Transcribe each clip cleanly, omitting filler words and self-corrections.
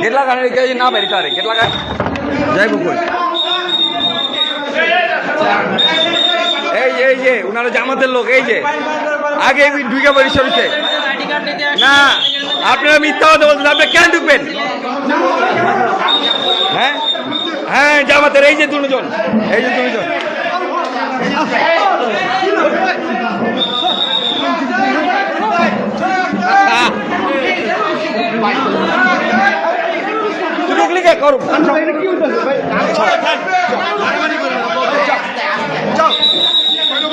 gate लगाने के ना बेरी तारे गेट लगा जय बुकुल এই যে উনারা জামাতের লোক এই যে আগে ঢুকে পড়ি সরিছে না আপনারা মিথ্যা কথা বলছেন আপনি কেন ঢুকবেন হ্যাঁ হ্যাঁ জামাতের এই যে দুজন করো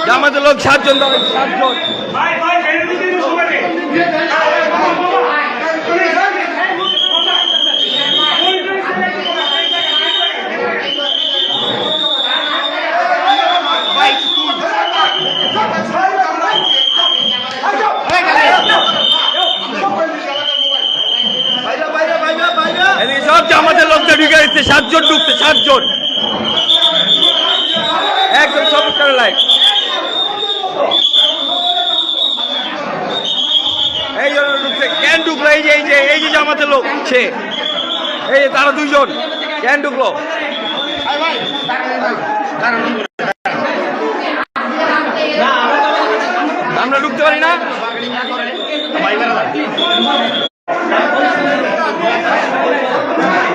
জামাতের লোক 7 জন সব জামাতের লোকটা ঢুকে দিচ্ছে 7 জন ঢুকছে 7 জন একদম সব করে লাইক এই জন ঢুকছে কেন ঢুকলো এই যে জামাতের লোক সে এই তারা 2 জন কেন ঢুকলো আমরা ঢুকতে পারি না